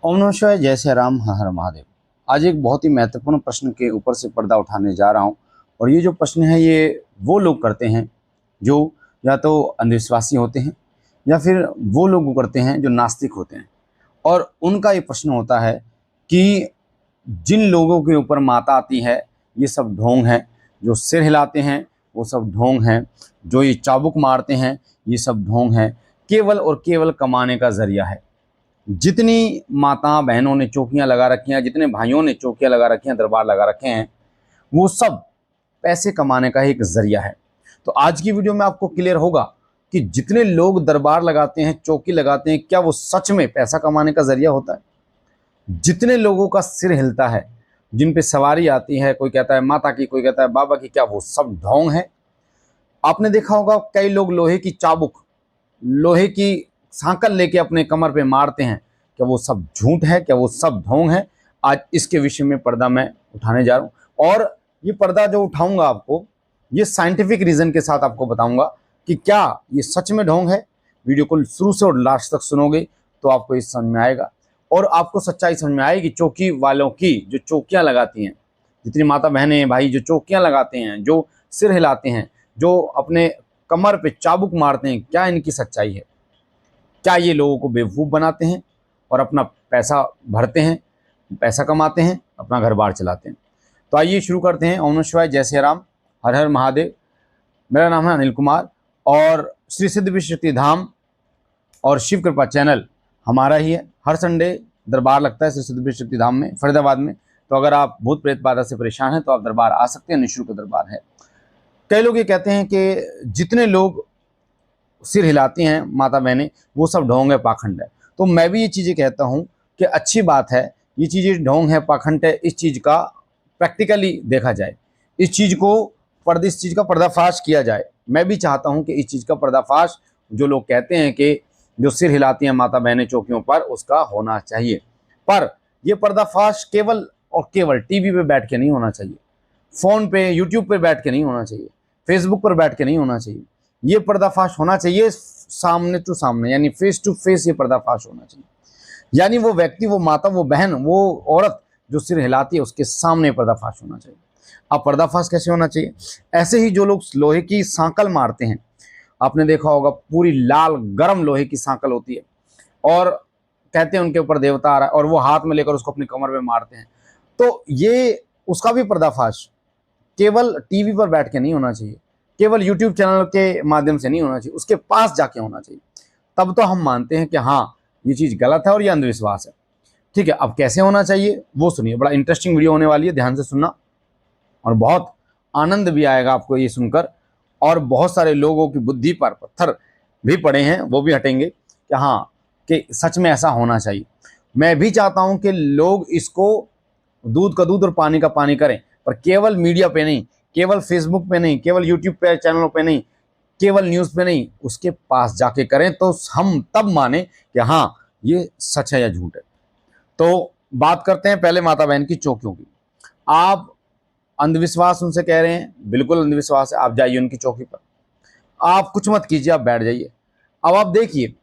ओम नमः शिवाय, जय श्री राम, हर हर महादेव। आज एक बहुत ही महत्वपूर्ण प्रश्न के ऊपर से पर्दा उठाने जा रहा हूँ। और ये जो प्रश्न है ये वो लोग करते हैं जो या तो अंधविश्वासी होते हैं या फिर वो लोग करते हैं जो नास्तिक होते हैं। और उनका ये प्रश्न होता है कि जिन लोगों के ऊपर माता आती है ये सब ढोंग हैं, जो सिर हिलाते हैं वो सब ढोंग हैं, जो ये चाबुक मारते हैं ये सब ढोंग हैं, केवल और केवल कमाने का जरिया है। जितनी माता बहनों ने चौकियां लगा रखी हैं, जितने भाइयों ने चौकियां लगा रखी हैं, दरबार लगा रखे हैं, वो सब पैसे कमाने का एक जरिया है। तो आज की वीडियो में आपको क्लियर होगा कि जितने लोग दरबार लगाते हैं, चौकी लगाते हैं, क्या वो सच में पैसा कमाने का जरिया होता है। जितने लोगों का सिर हिलता है, जिन पे सवारी आती है, कोई कहता है माता की, कोई कहता है बाबा की, क्या वो सब ढोंग है। आपने देखा होगा कई लोग लोहे की चाबुक, लोहे की सांकल लेके अपने कमर पे मारते हैं, क्या वो सब झूठ है, क्या वो सब ढोंग है। आज इसके विषय में पर्दा मैं उठाने जा रहा हूँ। और ये पर्दा जो उठाऊंगा आपको, ये साइंटिफिक रीजन के साथ आपको बताऊंगा कि क्या ये सच में ढोंग है। वीडियो को शुरू से और लास्ट तक सुनोगे तो आपको ये समझ में आएगा और आपको सच्चाई समझ में आएगी। चौकी वालों की जो चौकियां लगाती हैं, जितनी माता बहनें भाई जो चौकियां लगाते हैं, जो सिर हिलाते हैं, जो अपने कमर पे चाबुक मारते हैं, क्या इनकी सच्चाई है। क्या ये लोगों को बेवकूफ़ बनाते हैं और अपना पैसा भरते हैं, पैसा कमाते हैं, अपना घर बार चलाते हैं। तो आइए शुरू करते हैं। ओम नमः शिवाय, जय श्री राम, हर हर महादेव। मेरा नाम है अनिल कुमार और श्री सिद्ध विश्व धाम और शिव कृपा चैनल हमारा ही है। हर संडे दरबार लगता है श्री सिद्ध विश्व धाम में, फरीदाबाद में। तो अगर आप भूत प्रेत बाधा से परेशान हैं तो आप दरबार आ सकते हैं, निःशुल्क दरबार है। कई लोग ये कहते हैं कि जितने लोग सिर हिलाती हैं माता बहनें वो सब ढोंग है, पाखंड है। तो मैं भी ये चीज़ें कहता हूँ कि अच्छी बात है, ये चीज़ें ढोंग है, पाखंड है, इस चीज़ का प्रैक्टिकली देखा जाए, इस चीज़ का पर्दाफाश किया जाए। मैं भी चाहता हूँ कि इस चीज़ का पर्दाफाश जो लोग कहते हैं कि जो सिर हिलाती हैं माता बहनें चौकियों पर, उसका होना चाहिए। पर यह पर्दाफाश केवल और केवल टीवी पे बैठ के नहीं होना चाहिए, फ़ोन पे यूट्यूब पे बैठ के नहीं होना चाहिए, फेसबुक पर बैठ के नहीं होना चाहिए। ये पर्दाफाश होना चाहिए सामने टू सामने, यानी फेस टू फेस ये पर्दाफाश होना चाहिए। यानी वो व्यक्ति, वो माता, वो बहन, वो औरत जो सिर हिलाती है उसके सामने पर्दाफाश होना चाहिए। अब पर्दाफाश कैसे होना चाहिए? ऐसे ही जो लोग लोहे की सांकल मारते हैं, आपने देखा होगा पूरी लाल गरम लोहे की सांकल होती है और कहते हैं उनके ऊपर देवता आ रहा है और वो हाथ में लेकर उसको अपनी कमर में मारते हैं। तो ये उसका भी पर्दाफाश केवल टीवी पर बैठ के नहीं होना चाहिए, केवल यूट्यूब चैनल के माध्यम से नहीं होना चाहिए, उसके पास जाके होना चाहिए। तब तो हम मानते हैं कि हाँ ये चीज़ गलत है और ये अंधविश्वास है। ठीक है, अब कैसे होना चाहिए वो सुनिए। बड़ा इंटरेस्टिंग वीडियो होने वाली है, ध्यान से सुनना और बहुत आनंद भी आएगा आपको ये सुनकर। और बहुत सारे लोगों की बुद्धि पर पत्थर भी पड़े हैं, वो भी हटेंगे कि हाँ कि सच में ऐसा होना चाहिए। मैं भी चाहता हूँ कि लोग इसको दूध का दूध और पानी का पानी करें, पर केवल मीडिया पे नहीं, केवल फेसबुक पे नहीं, केवल यूट्यूब पे चैनलों पे नहीं, केवल न्यूज़ पे नहीं, उसके पास जाके करें तो हम तब माने कि हाँ ये सच है या झूठ है। तो बात करते हैं पहले माता बहन की चौकियों की। आप अंधविश्वास उनसे कह रहे हैं, बिल्कुल अंधविश्वास है। आप जाइए उनकी चौकी पर, आप कुछ मत कीजिए, आप बैठ जाइए। अब आप देखिए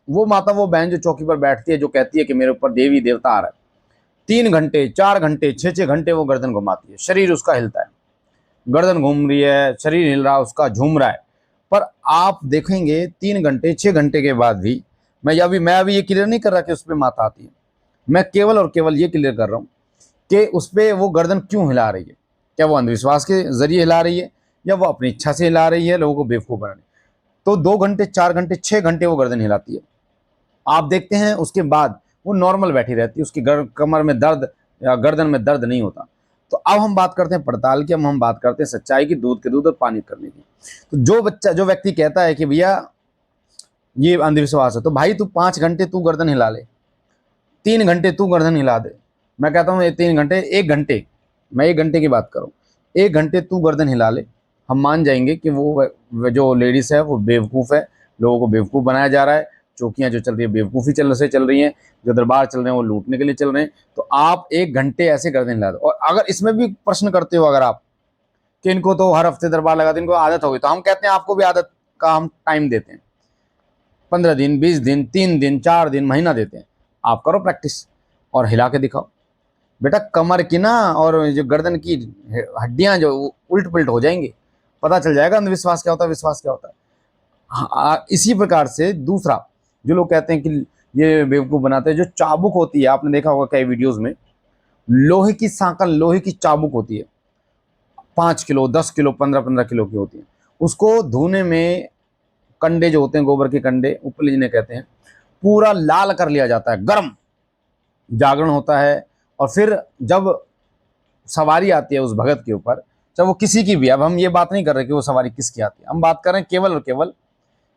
वो माता, वो बहन जो चौकी पर बैठती है, जो कहती है कि मेरे ऊपर देवी देवता आ रहा है, 3 घंटे 4 घंटे 6 6 घंटे वो गर्दन घुमाती है, शरीर उसका हिलता है, गर्दन घूम रही है, शरीर हिल रहा है उसका, झूम रहा है। पर आप देखेंगे 3 घंटे 6 घंटे के बाद भी, मैं अभी ये क्लियर नहीं कर रहा कि उस पर माता आती है, मैं केवल और केवल ये क्लियर कर रहा हूँ कि उस पर वो गर्दन क्यों हिला रही है। क्या वो अंधविश्वास के जरिए हिला रही है या वो अपनी इच्छा से हिला रही है लोगों को बेवकूफ़ बनाने। तो 2 घंटे 4 घंटे 6 घंटे वो गर्दन हिलाती है। आप देखते हैं उसके बाद वो नॉर्मल बैठी रहती है, उसकी कमर में दर्द या गर्दन में दर्द नहीं होता। तो अब हम बात करते हैं पड़ताल की, हम बात करते हैं सच्चाई की, दूध के दूध और पानी करने की। तो जो व्यक्ति कहता है कि भैया ये अंधविश्वास है, तो भाई तू 5 घंटे तू गर्दन हिला ले, 3 घंटे तू गर्दन हिला दे। मैं कहता हूँ ये 3 घंटे, 1 घंटे, मैं 1 घंटे की बात करूँ, 1 घंटे तू गर्दन हिला ले, हम मान जाएंगे कि वो जो लेडीज़ है वो बेवकूफ़ है, लोगों को बेवकूफ़ बनाया जा रहा है। चौकियाँ जो चल रही है बेवकूफ़ी चल रही हैं, जो दरबार चल रहे हैं वो लूटने के लिए चल रहे हैं। तो आप 1 घंटे ऐसे गर्दन हिला दो। और अगर इसमें भी प्रश्न करते हो अगर आप कि इनको तो हर हफ्ते दरबार लगाते, इनको आदत हो गई, तो हम कहते हैं आपको भी आदत का हम टाइम देते हैं, 15 दिन 20 दिन 3 दिन 4 दिन महीना देते हैं, आप करो प्रैक्टिस। और हिला के दिखाओ। बेटा कमर की ना और जो गर्दन की हड्डियां जो उल्ट पुलट हो जाएंगी, पता चल जाएगा अंधविश्वास क्या होता है, विश्वास क्या होता है। हाँ, इसी प्रकार से दूसरा, जो लोग कहते हैं कि ये बेवकूफ़ बनाते हैं, जो चाबुक होती है, आपने देखा होगा कई वीडियोस में, लोहे की सांकल, लोहे की चाबुक होती है, 5 किलो 10 किलो 15-15 किलो की होती है। उसको धोने में कंडे जो होते हैं, गोबर के कंडे, ऊपर जिन्हें कहते हैं, पूरा लाल कर लिया जाता है, गर्म जागरण होता है। और फिर जब सवारी आती है उस भगत के ऊपर, चाहे वो किसी की भी, अब हम ये बात नहीं कर रहे कि वो सवारी किसकी आती है, हम बात कर रहे हैं केवल और केवल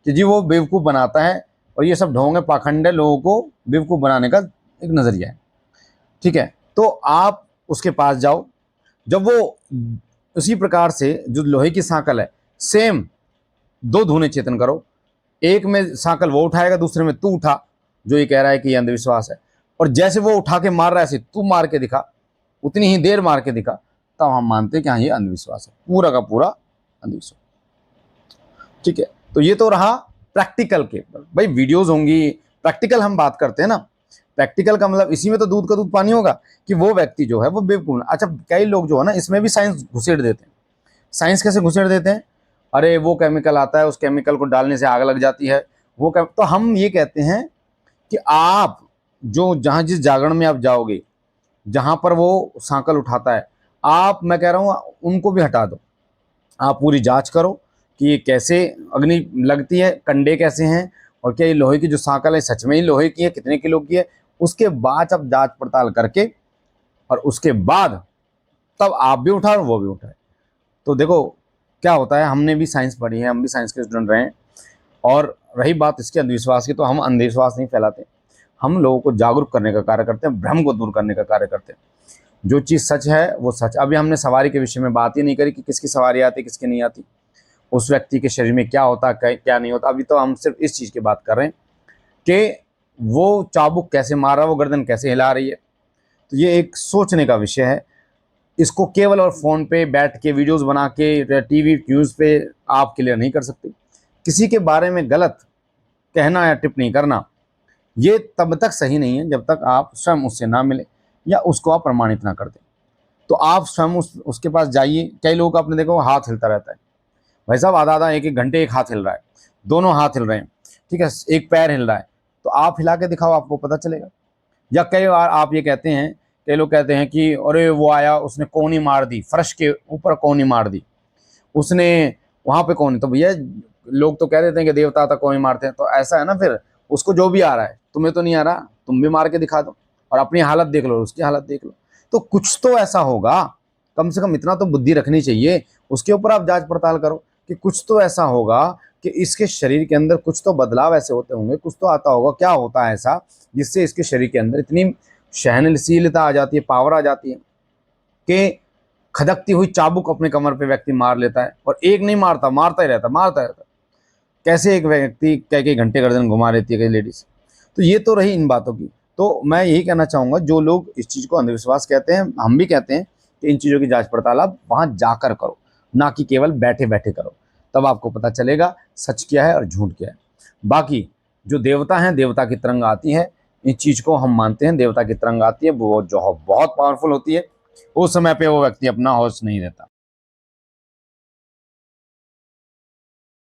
कि जी वो बेवकूफ़ बनाता है। और ये सब ढोंग है, पाखंड है, लोगों को बेवकूफ़ बनाने का एक नज़रिया है। ठीक है, तो आप उसके पास जाओ, जब वो उसी प्रकार से जो लोहे की सांकल है, सेम दो धुने चेतन करो, एक में सांकल वो उठाएगा, दूसरे में तू उठा, जो ये कह रहा है कि ये अंधविश्वास है, और जैसे वो उठा के मार रहा है, ऐसे तू मार के दिखा, उतनी ही देर मार के दिखा, तब हम मानते हैं कि हाँ ये अंधविश्वास है, पूरा का पूरा अंधविश्वास। ठीक है, तो ये तो रहा प्रैक्टिकल के। भाई वीडियोस होंगी, प्रैक्टिकल हम बात करते हैं ना, प्रैक्टिकल का मतलब इसी में तो दूध का दूध पानी होगा कि वो व्यक्ति जो है वो बेवकूफ। अच्छा, कई लोग जो है ना इसमें भी साइंस घुसेड़ देते हैं। साइंस कैसे घुसेड़ देते हैं? अरे वो केमिकल आता है, उस केमिकल को डालने से आग लग जाती है, वो तो हम ये कहते हैं कि आप जो जहां जिस जागरण में आप जाओगे, जहां पर वो सांकल उठाता है, आप, मैं कह रहा हूं उनको भी हटा दो। आप पूरी जांच करो कि ये कैसे अग्नि लगती है, कंडे कैसे हैं, और क्या ये लोहे की जो सांकल है सच में ही लोहे की है, कितने किलो की है। उसके बाद आप जांच पड़ताल करके, और उसके बाद तब आप भी उठाओ और वो भी उठाए। तो देखो क्या होता है, हमने भी साइंस पढ़ी है, हम भी साइंस के स्टूडेंट रहे हैं। और रही बात इसके अंधविश्वास की, तो हम अंधविश्वास नहीं फैलाते, हम लोगों को जागरूक करने का कार्य करते हैं, भ्रम को दूर करने का कार्य करते हैं। जो चीज़ सच है वो सच। अभी हमने सवारी के विषय में बात ही नहीं करी कि किसकी सवारी आती, किसकी नहीं आती, उस व्यक्ति के शरीर में क्या होता है, क्या नहीं होता। अभी तो हम सिर्फ इस चीज़ की बात कर रहे हैं कि वो चाबुक कैसे मार रहा है, वो गर्दन कैसे हिला रही है। तो ये एक सोचने का विषय है। इसको केवल और फ़ोन पे बैठ के वीडियोस बना के टीवी न्यूज़ पे आप क्लियर नहीं कर सकते। किसी के बारे में गलत कहना या टिप्पणी करना, ये तब तक सही नहीं है जब तक आप स्वयं उससे ना मिले या उसको आप प्रमाणित ना कर दें। तो आप स्वयं उसके पास जाइए। कई लोगों का आपने देखो हाथ हिलता रहता है, भाई साहब आधा आधा एक एक घंटे एक हाथ हिल रहा है, दोनों हाथ हिल रहे हैं, ठीक है, एक पैर हिल रहा है, तो आप हिला के दिखाओ, आपको पता चलेगा। या कई बार आप ये कहते हैं, कई लोग कहते हैं कि अरे वो आया, उसने कोनी मार दी, फर्श के ऊपर कोनी मार दी, उसने वहां पे कोनी। तो भैया लोग तो कह देते हैं कि देवता तक कोनी मारते हैं, तो ऐसा है ना, फिर उसको जो भी आ रहा है, तुम्हें तो नहीं आ रहा, तुम भी मार के दिखा दो, और अपनी हालत देख लो, उसकी हालत देख लो। तो कुछ तो ऐसा होगा, कम से कम इतना तो बुद्धि रखनी चाहिए। उसके ऊपर आप जांच पड़ताल करो कि कुछ तो ऐसा होगा कि इसके शरीर के अंदर कुछ तो बदलाव ऐसे होते होंगे, कुछ तो आता होगा। क्या होता है ऐसा जिससे इसके शरीर के अंदर इतनी सहनशीलता आ जाती है, पावर आ जाती है कि खदकती हुई चाबुक अपने कमर पे व्यक्ति मार लेता है, और एक नहीं मारता, मारता ही रहता, मारता रहता। कैसे एक व्यक्ति कई कई घंटे गर्दन घुमा लेती है कई लेडीज। तो ये तो रही इन बातों की। तो मैं यही कहना चाहूँगा, जो लोग इस चीज़ को अंधविश्वास कहते हैं, हम भी कहते हैं कि इन चीज़ों की जांच पड़ताल आप वहाँ जाकर करो, ना कि केवल बैठे बैठे करो। तब आपको पता चलेगा सच क्या है और झूठ क्या है। बाकी जो देवता हैं, देवता की तरंग आती है, इस चीज़ को हम मानते हैं, देवता की तरंग आती है, वो जो बहुत पावरफुल होती है, उस समय पे वो व्यक्ति अपना होश नहीं रहता।